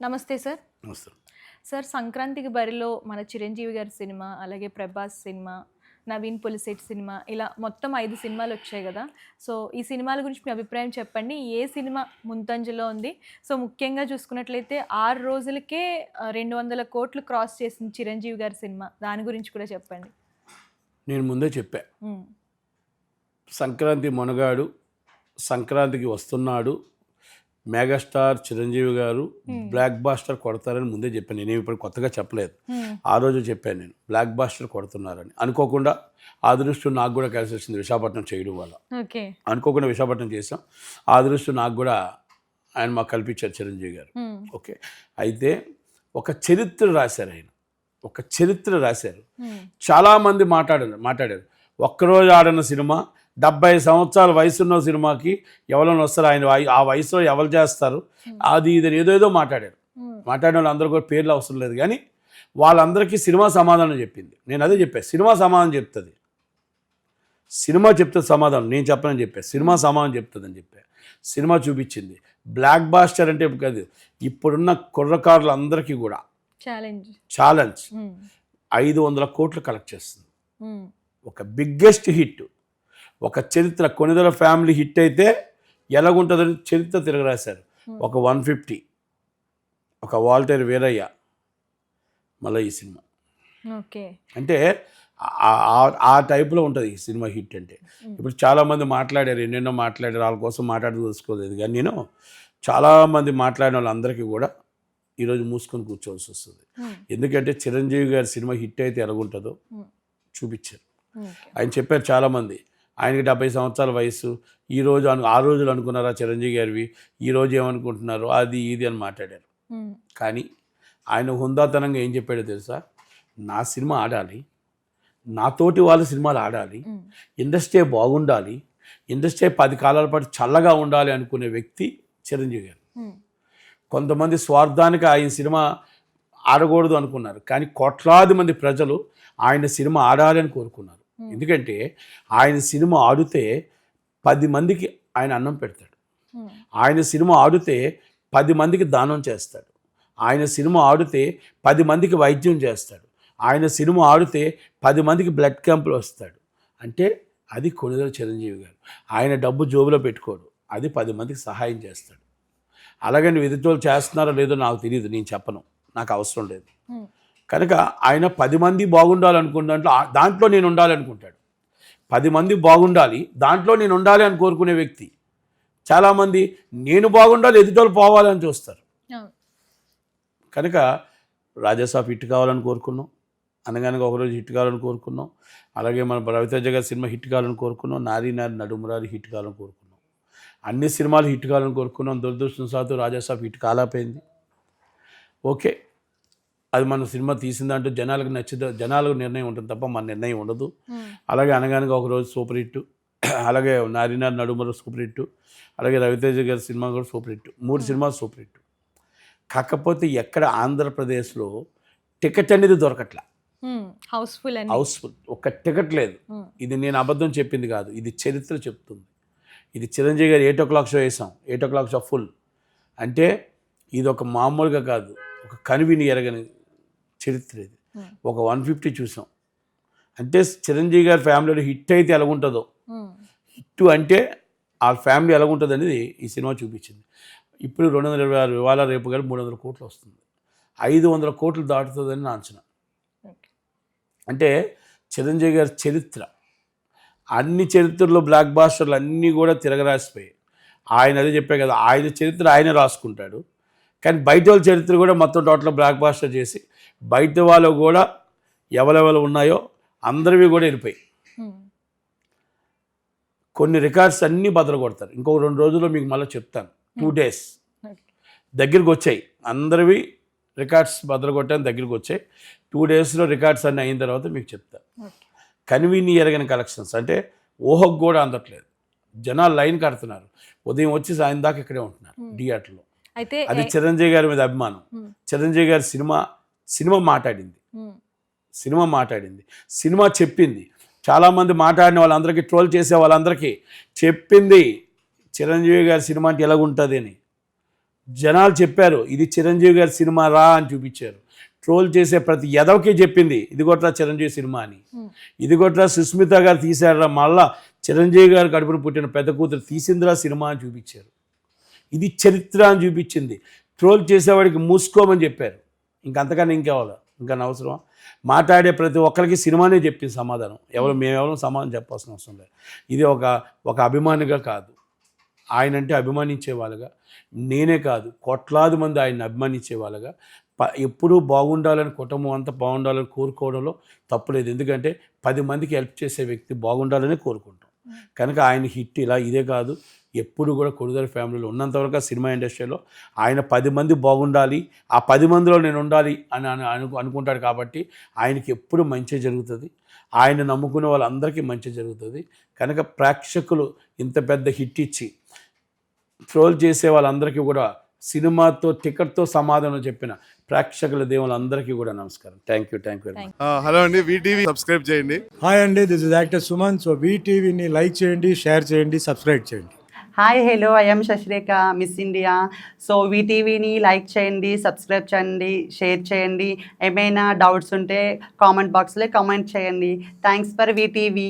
నమస్తే సార్. నమస్తే. సార్ సంక్రాంతికి బరిలో మన చిరంజీవి గారి సినిమా, అలాగే ప్రభాస్ సినిమా, నవీన్ పొలిశెట్టి సినిమా ఇలా మొత్తం 5 సినిమాలొచ్చాయి గదా! సో, ఈ సినిమాల గురించి మీ అభిప్రాయం చెప్పండి. ఏ సినిమా ముందంజలో ఉంది? సో, ముఖ్యంగా చూసుకున్నట్లయితే 6 రోజులకే 200,00,00,000 క్రాస్ చేసింది చిరంజీవి గారి సినిమా. దాని గురించి కూడా చెప్పండి. నేను ముందే చెప్పా. హ్మ్. సంక్రాంతి మొనగాడు, సంక్రాంతికి వస్తున్నాడు, మెగాస్టార్ చిరంజీవి గారు బ్లాక్ బాస్టర్ కొడతారని ముందే చెప్పాను. నేనేమి ఇప్పుడు కొత్తగా చెప్పలేదు. ఆ రోజు చెప్పాను నేను బ్లాక్ బాస్టర్ కొడుతున్నారని. అనుకోకుండా ఆ అదృష్టం నాకు కూడా కలిసి వచ్చింది విశాఖపట్నం చేయడం వల్ల. ఓకే. అనుకోకుండా విశాఖపట్నం చేసాం. ఆ అదృష్టం నాకు కూడా ఆయన మాకు కల్పించారు చిరంజీవి గారు. ఓకే. అయితే ఒక చరిత్ర రాశారు ఆయన. ఒక చరిత్ర రాశారు. చాలామంది మాట్లాడారు. ఒక్కరోజు ఆడిన సినిమా 70 సంవత్సరాల వయసున్న సినిమాకి ఎవరైనా వస్తారు, ఆయన ఆ వయసులో ఎవరు చేస్తారు, అది ఇది ఏదేదో మాట్లాడారు. మాట్లాడిన వాళ్ళందరూ కూడా పేర్లు అవసరం లేదు, కానీ వాళ్ళందరికీ సినిమా సమాధానం చెప్పింది. నేను అదే చెప్పాను, సినిమా సమాధానం చెప్తుంది. సినిమా చెప్తుంది సమాధానం, నేను చెప్పనని చెప్పాను. సినిమా సమాధానం చెప్తుందని చెప్పాను. సినిమా చూపించింది. బ్లాక్ బాస్టర్ అంటే కాదు, ఇప్పుడున్న కుర్రకారులందరికీ కూడా ఛాలెంజ్ 500 కోట్లు కలెక్ట్ చేస్తుంది. ఒక బిగ్గెస్ట్ హిట్, ఒక చరిత్ర. కొనిదల ఫ్యామిలీ హిట్ అయితే ఎలాగుంటుందని చరిత్ర తిరగరాశారు. ఒక 150, ఒక వాల్టర్ వీరయ్య, మళ్ళీ ఈ సినిమా. ఓకే. అంటే ఆ టైప్లో ఉంటుంది ఈ సినిమా హిట్ అంటే. ఇప్పుడు చాలామంది మాట్లాడారు, ఎన్నెన్నో మాట్లాడారు, వాళ్ళ కోసం తెలుసుకోలేదు, కానీ నేను చాలామంది మాట్లాడిన వాళ్ళందరికీ కూడా ఈరోజు మూసుకొని కూర్చోవలసి వస్తుంది. ఎందుకంటే చిరంజీవి గారి సినిమా హిట్ అయితే ఎలాగుంటుందో చూపించారు. ఆయన చెప్పారు చాలామంది, ఆయనకి 70 సంవత్సరాల వయసు, ఈరోజు ఆ రోజులు అనుకున్నారా చిరంజీవి గారివి, ఈరోజు ఏమనుకుంటున్నారు, అది ఇది అని మాట్లాడారు. కానీ ఆయన హుందాతనంగా ఏం చెప్పాడో తెలుసా? నా సినిమా ఆడాలి, నాతోటి వాళ్ళ సినిమాలు ఆడాలి, ఇండస్ట్రీ బాగుండాలి, ఇండస్ట్రీ 10 కాలాల పాటు చల్లగా ఉండాలి అనుకునే వ్యక్తి చిరంజీవి గారు. కొంతమంది స్వార్థానికి ఆయన సినిమా ఆడకూడదు అనుకున్నారు, కానీ కోట్లాది మంది ప్రజలు ఆయన సినిమా ఆడాలి అని కోరుకున్నారు. ఎందుకంటే ఆయన సినిమా ఆడితే 10 మందికి ఆయన అన్నం పెడతాడు. ఆయన సినిమా ఆడితే 10 మందికి దానం చేస్తాడు. ఆయన సినిమా ఆడితే 10 మందికి వైద్యం చేస్తాడు. ఆయన సినిమా ఆడితే 10 మందికి బ్లడ్ క్యాంపులు వస్తాడు. అంటే అది కొనిదెల చిరంజీవి గారు. ఆయన డబ్బు జోబులో పెట్టుకోడు, అది 10 మందికి సహాయం చేస్తాడు. అలాగని ఎదుటోళ్ళు చేస్తున్నారో లేదో నాకు తెలియదు, నేను చెప్పను, నాకు అవసరం లేదు. కనుక ఆయన 10 మంది బాగుండాలనుకున్న దాంట్లో నేను ఉండాలనుకుంటాడు. 10 మంది బాగుండాలి, దాంట్లో నేను ఉండాలి అని కోరుకునే వ్యక్తి. చాలామంది నేను బాగుండాలి, ఎదుటోళ్ళు పోవాలని చూస్తారు. కనుక రాజాసాబ్ హిట్ కావాలని కోరుకున్నాం, అనగానగా ఒకరోజు హిట్ కావాలని కోరుకున్నాం. అలాగే మన రవితేజ గారి సినిమా హిట్ కావాలని కోరుకున్నాం. నారీ నడుమురారి హిట్ కావాలని కోరుకున్నాం. అన్ని సినిమాలు హిట్ కావాలని కోరుకున్నాం. దురదృష్టం సాతో రాజాసాబ్ హిట్ కాలేకపోయింది. ఓకే, అది మన సినిమా తీసిన దాంట్లో జనాలకు నచ్చితే జనాలకు నిర్ణయం ఉంటుంది తప్ప మన నిర్ణయం ఉండదు. అలాగే అనగానగా ఒకరోజు సూపర్ హిట్, అలాగే నారీనార్ నడుమర సూపర్ హిట్, అలాగే రవితేజ గారి సినిమా కూడా సూపర్ హిట్. 3 సినిమాలు సూపర్ హిట్. కాకపోతే ఎక్కడ ఆంధ్రప్రదేశ్లో టికెట్ అనేది దొరకట్లా. హౌస్ఫుల్ ఒక్క టికెట్ లేదు. ఇది నేను అబద్ధం చెప్పింది కాదు, ఇది చరిత్ర చెప్తుంది. ఇది చిరంజీవి గారు 8 o'clock షో వేసాం, 8 o'clock షో ఫుల్. అంటే ఇది ఒక మామూలుగా కాదు, ఒక కనివిని ఎరగని చరిత్ర ఇది. ఒక 150 చూసాం. అంటే చిరంజీవి గారి ఫ్యామిలీలో హిట్ అయితే ఎలాగుంటుందో, హిట్ అంటే ఆ ఫ్యామిలీ ఎలాగుంటుంది అనేది ఈ సినిమా చూపించింది. ఇప్పుడు 226 ఇవాళ రేపు గారు 300 కోట్లు వస్తుంది. 500 కోట్లు దాటుతుందని నా అంచనా. అంటే చిరంజీవి గారి చరిత్ర, అన్ని చరిత్రలో బ్లాక్ బాస్టర్లు అన్నీ కూడా తిరగరాసిపోయాయి. ఆయన అదే చెప్పే కదా, ఆయన చరిత్ర ఆయన రాసుకుంటాడు, కానీ బయట వాళ్ళ చరిత్ర కూడా మొత్తం టోటల్ బ్లాక్ బాస్టర్ చేసి బయట వాళ్ళు కూడా ఎవరెవరు ఉన్నాయో అందరివి కూడా వెళ్ళిపోయి కొన్ని రికార్డ్స్ అన్నీ బదులు కొడతారు. ఇంకో 2 రోజుల్లో మీకు మళ్ళీ చెప్తాను. 2 days దగ్గరికి వచ్చాయి, అందరివి రికార్డ్స్ బదులు కొట్టాను, దగ్గరికి వచ్చాయి. 2 daysలో రికార్డ్స్ అన్నీ అయిన తర్వాత మీకు చెప్తాను. కన్వీని ఎరగని కలెక్షన్స్, అంటే ఊహకు కూడా అందట్లేదు. జనాలు లైన్ కడుతున్నారు, ఉదయం వచ్చి సాయం దాకా ఇక్కడే ఉంటున్నారు థియేటర్లో. అయితే అది చిరంజీవి గారి మీద అభిమానం. చిరంజీవి గారి సినిమా మాట్లాడింది, సినిమా చెప్పింది. చాలామంది మాట్లాడిన వాళ్ళందరికీ, ట్రోల్ చేసే వాళ్ళందరికీ చెప్పింది చిరంజీవి గారి సినిమా అంటే ఎలాగుంటుంది అని. జనాలు చెప్పారు ఇది చిరంజీవి గారి సినిమా రా అని చూపించారు. ట్రోల్ చేసే ప్రతి ఎదవకి చెప్పింది ఇది కొట్రా చిరంజీవి సినిమా అని, ఇది కొట్రా సుస్మిత గారు తీశారా, మళ్ళా చిరంజీవి గారు కడుపున పుట్టిన పెద్ద కూతురు తీసిందిరా సినిమా అని చూపించారు. ఇది చరిత్ర అని చూపించింది. ట్రోల్ చేసేవాడికి మూసుకోమని చెప్పారు. ఇంకంతకన్నా ఇంకెవరు ఇంకా అవసరం? మాట్లాడే ప్రతి ఒక్కరికి సినిమానే చెప్పింది సమాధానం. మేమెవరం సమాధానం చెప్పాల్సిన అవసరం లేదు. ఇది ఒక అభిమానిగా కాదు, ఆయనంటే అభిమానించే వాళ్ళగా, నేనే కాదు కోట్లాది మంది ఆయన్ని అభిమానించే వాళ్ళగా ఎప్పుడూ బాగుండాలని, కుటుంబం అంతా బాగుండాలని కోరుకోవడంలో తప్పులేదు. ఎందుకంటే 10 మందికి హెల్ప్ చేసే వ్యక్తి బాగుండాలని కోరుకుంటాం. కనుక ఆయన హిట్ ఇలా ఇదే కాదు, ఎప్పుడు కూడా కొడుదల ఫ్యామిలీలో ఉన్నంతవరకు సినిమా ఇండస్ట్రీలో ఆయన 10 మంది బాగుండాలి, ఆ 10 మందిలో నేను ఉండాలి అని అనుకుంటాడు. కాబట్టి ఆయనకి ఎప్పుడు మంచి జరుగుతుంది, ఆయన నమ్ముకునే వాళ్ళందరికీ మంచి జరుగుతుంది. కనుక ప్రేక్షకులు ఇంత పెద్ద హిట్ ఇచ్చి ట్రోల్ చేసే వాళ్ళందరికీ కూడా సినిమాతో టికెట్తో సమాధానం చెప్పిన ప్రేక్షకుల దేవులందరికీ కూడా నమస్కారం. Thank you very much. Hello అండి, వీటీవీ సబ్స్క్రైబ్ చేయండి. హాయ్ అండి, this is actor Suman. So వీటీవీని లైక్ చేయండి, షేర్ చేయండి, సబ్స్క్రైబ్ చేయండి. Hi hello, I'm Sasirekha, Miss India. So వీటీవీని లైక్ చేయండి, సబ్స్క్రైబ్ చేయండి, షేర్ చేయండి. ఏమైనా డౌట్స్ ఉంటే కామెంట్ బాక్స్లో కామెంట్ చేయండి. Thanks for VTV.